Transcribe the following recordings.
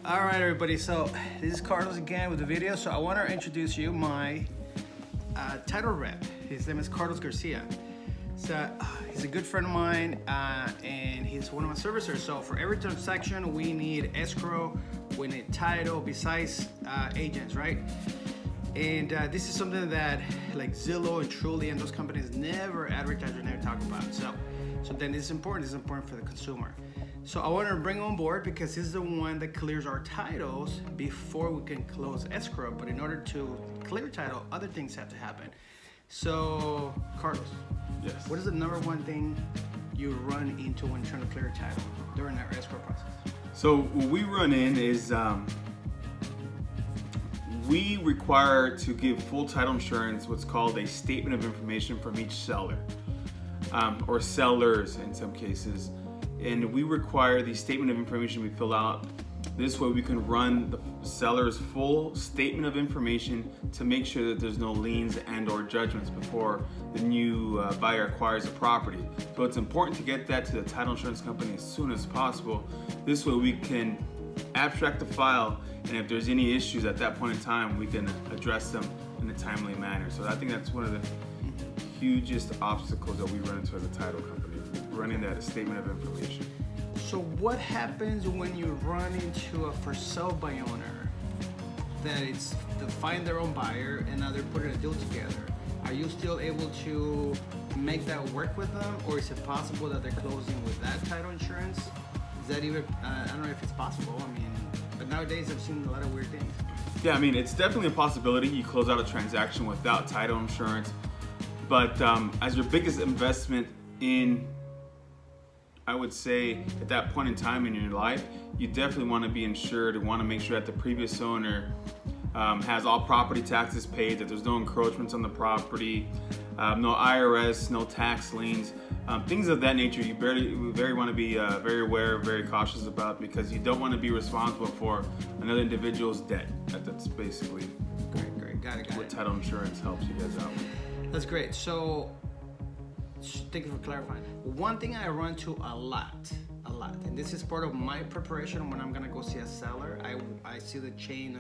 All right, everybody, so this is Carlos again with the video. So I want to introduce you my title rep. His name is Carlos Garcia. So he's a good friend of mine, and he's one of my servicers. So for every transaction, we need escrow, we need title, besides agents, right? And this is something that like Zillow and Truly and those companies never advertise or never talk about. So then it's important. It's important for the consumer. So I wanted to bring him on board because he's the one that clears our titles before we can close escrow. But in order to clear title, other things have to happen. So Carlos, yes, what is the number one thing you run into when trying to clear title during our escrow process? So what we run in is we require to give full title insurance, what's called a statement of information from each seller, or sellers in some cases. And we require the statement of information be filled out. This way we can run the seller's full statement of information to make sure that there's no liens and or judgments before the new buyer acquires a property. So it's important to get that to the title insurance company as soon as possible. This way we can abstract the file, and if there's any issues at that point in time, we can address them in a timely manner. So I think that's one of the hugest obstacles that we run into as a title company, running that statement of information. So what happens when you run into a for sale by owner that it's to find their own buyer and now they're putting a deal together? Are you still able to make that work with them, or is it possible that they're closing with that title insurance? Is that even, I don't know if it's possible, I mean, but nowadays I've seen a lot of weird things. Yeah, I mean, it's definitely a possibility you close out a transaction without title insurance, but as your biggest investment in, I would say, at that point in time in your life, you definitely want to be insured and want to make sure that the previous owner has all property taxes paid, that there's no encroachments on the property, no IRS, no tax liens, things of that nature. You very want to be very aware, very cautious about, because you don't want to be responsible for another individual's debt. That's basically Great, got it. What title insurance helps you guys out with. That's great. So thank you for clarifying. One thing I run to a lot, and this is part of my preparation when I'm gonna go see a seller. I see the chain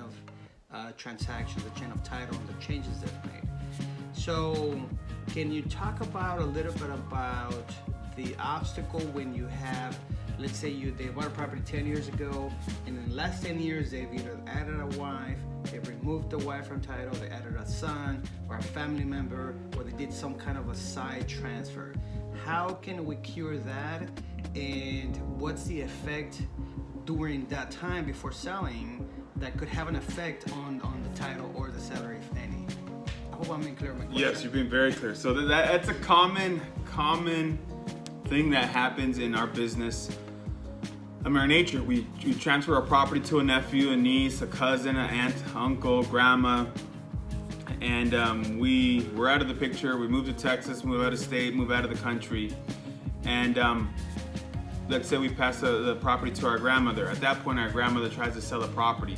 of transactions, the chain of title, and the changes they've made. So can you talk about a little bit about the obstacle when you have, let's say they bought a property 10 years ago, and in the last 10 years they've either added a wife, they've removed the wife from title, they added a son or a family member, or they did some kind of a side transfer. How can we cure that, and what's the effect during that time before selling that could have an effect on the title or the seller, if any? I hope I'm being clear on my question. Yes, you've been very clear. So that's a common thing that happens in our business. I mean, our nature, we transfer our property to a nephew, a niece, a cousin, an aunt, uncle, grandma, and we're out of the picture. We move to Texas, move out of state, move out of the country, and let's say we pass the property to our grandmother. At that point, our grandmother tries to sell the property.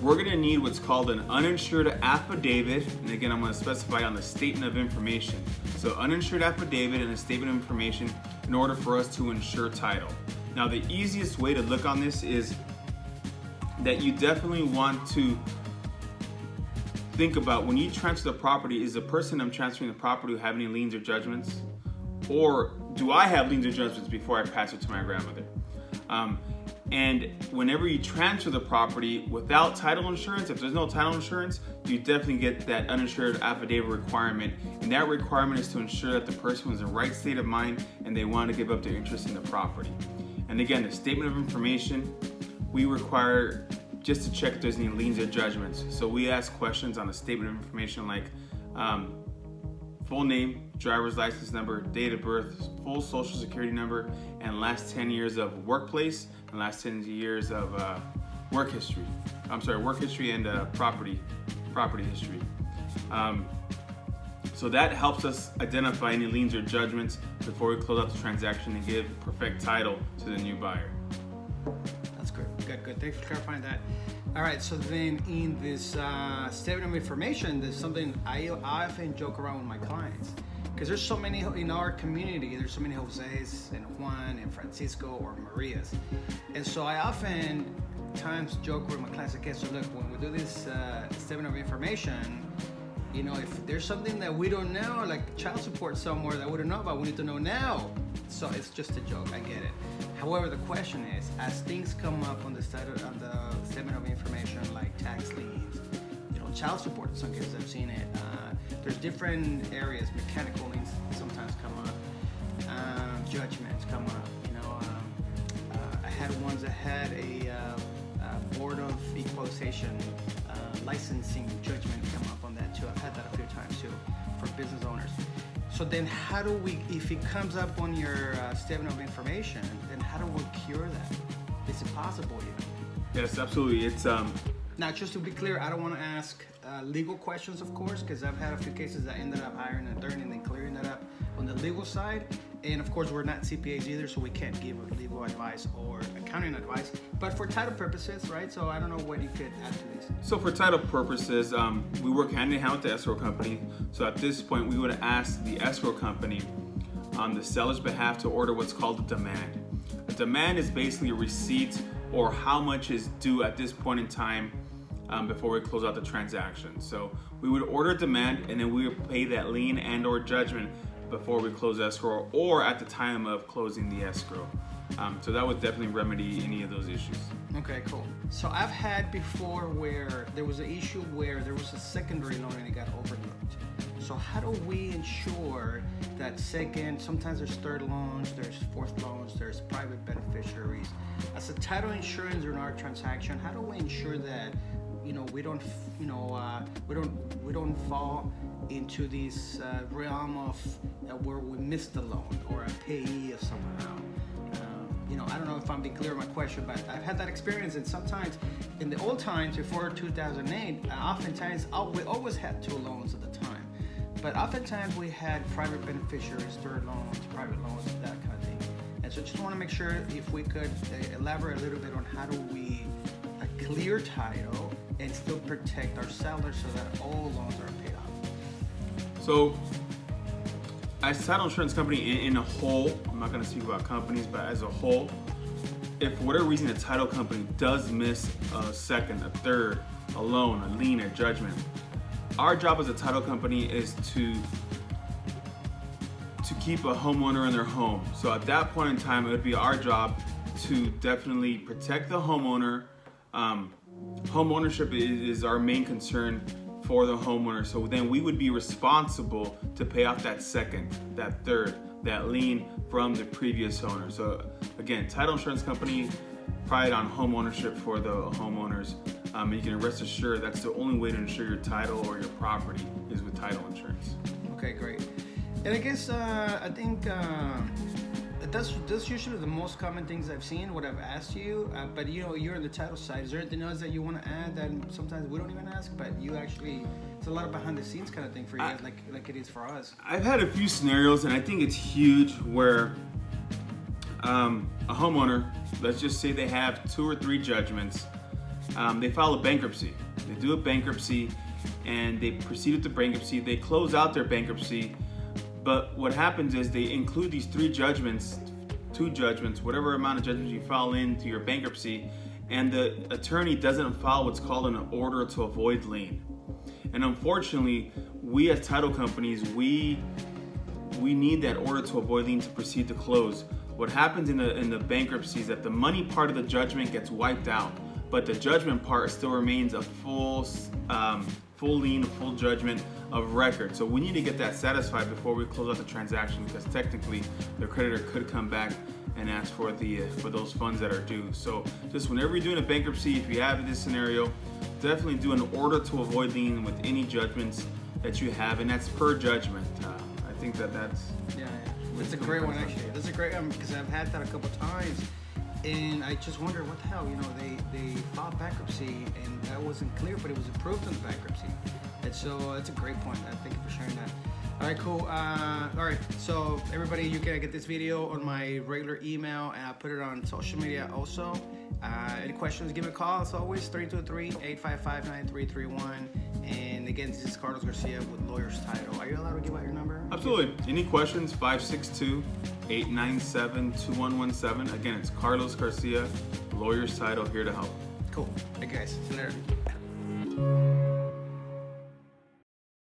We're gonna need what's called an uninsured affidavit, and again, I'm gonna specify on the statement of information. So uninsured affidavit and a statement of information in order for us to insure title. Now, the easiest way to look on this is that you definitely want to think about, when you transfer the property, is the person I'm transferring the property have any liens or judgments? Or do I have liens or judgments before I pass it to my grandmother? And whenever you transfer the property without title insurance, if there's no title insurance, you definitely get that uninsured affidavit requirement. And that requirement is to ensure that the person was in the right state of mind and they want to give up their interest in the property. And again, the statement of information, we require just to check if there's any liens or judgments. So we ask questions on the statement of information like full name, driver's license number, date of birth, full social security number, and last 10 years of workplace and last 10 years of work history. Work history and property history. So that helps us identify any liens or judgments before we close out the transaction and give perfect title to the new buyer. That's good. Thanks for clarifying that. All right, so then in this statement of information, there's something I often joke around with my clients, because there's so many in our community. There's so many Jose's and Juan and Francisco or Marias, and so I often times joke with my clients, okay, so look, when we do this statement of information, you know, if there's something that we don't know, like child support somewhere that we don't know about, we need to know now. So it's just a joke, I get it. However, the question is, as things come up on the statement of information, like tax liens, you know, child support, in some cases I've seen it. There's different areas, mechanical liens sometimes come up, judgments come up, you know. I had ones that had a Board of Equalization licensing judgment come up on that too. I've had that a few times too for business owners. So then how do we, if it comes up on your statement of information, then how do we cure that? Is it possible even? Yes, absolutely. It's Now, just to be clear, I don't want to ask legal questions, of course, because I've had a few cases that ended up hiring an attorney and then clearing that up on the legal side. And of course, we're not CPAs either, so we can't give legal advice or accounting advice. But for title purposes, right? So I don't know what you could add to this. So for title purposes, we work hand in hand with the escrow company. So at this point, we would ask the escrow company on the seller's behalf to order what's called a demand. A demand is basically a receipt or how much is due at this point in time before we close out the transaction. So we would order a demand and then we would pay that lien and or judgment before we close escrow or at the time of closing the escrow. So that would definitely remedy any of those issues. Okay, cool. So I've had before where there was an issue where there was a secondary loan and it got overlooked. So how do we ensure that second, sometimes there's third loans, there's fourth loans, there's private beneficiaries. As a title insurance in our transaction, how do we ensure that, you know, we don't, you know, we don't fall into this realm of where we missed the loan or a payee of someone else? You know, I don't know if I'm being clear on my question, but I've had that experience, and sometimes in the old times before 2008, oftentimes we always had two loans at the time, but oftentimes we had private beneficiaries, third loans, private loans, that kind of thing. And so just want to make sure if we could elaborate a little bit on how do we clear title and still protect our sellers so that all loans are paid off. So as a title insurance company in a whole, I'm not going to speak about companies, but as a whole, if for whatever reason the title company does miss a second, a third, a loan, a lien, a judgment, our job as a title company is to keep a homeowner in their home. So at that point in time, it would be our job to definitely protect the homeowner. Home ownership is our main concern for the homeowner. So then we would be responsible to pay off that second, that third, that lien from the previous owner. So again, title insurance company pride on home ownership for the homeowners. And you can rest assured that's the only way to insure your title or your property is with title insurance. Okay, great. And I guess I think that's usually the most common things I've seen, what I've asked you, but you know, you're on the title side. Is there anything else that you want to add that sometimes we don't even ask, but you actually, it's a lot of behind the scenes kind of thing for you guys, like it is for us? I've had a few scenarios, and I think it's huge, where a homeowner, let's just say they have 2 or 3 judgments, they file a bankruptcy. They do a bankruptcy, and they proceed with the bankruptcy. They close out their bankruptcy, but what happens is they include these 3 judgments, 2 judgments, whatever amount of judgments you file into your bankruptcy, and the attorney doesn't file what's called an order to avoid lien. And unfortunately, we as title companies, we need that order to avoid lien to proceed to close. What happens in the bankruptcy is that the money part of the judgment gets wiped out, but the judgment part still remains a full lien, full judgment of record. So we need to get that satisfied before we close out the transaction, because technically the creditor could come back and ask for those funds that are due. So just whenever you're doing a bankruptcy, if you have this scenario, definitely do an order to avoid lien with any judgments that you have, and that's per judgment. I think that's That's a great one, actually. That's a great one, because I've had that a couple times, and I just wonder what the hell, you know, they filed bankruptcy and that wasn't clear, but it was approved in the bankruptcy. And so that's a great point. Thank you for sharing that. All right, cool. All right, so everybody, you can get this video on my regular email, and I'll put it on social media also. Any questions, give me a call. As always, 323-855-9331. And again, this is Carlos Garcia with Lawyers Title. Are you allowed to give out your number? Absolutely. Any questions? 562-897-2117. Again, it's Carlos Garcia, Lawyers Title, here to help. Cool. Thank you guys. See you later.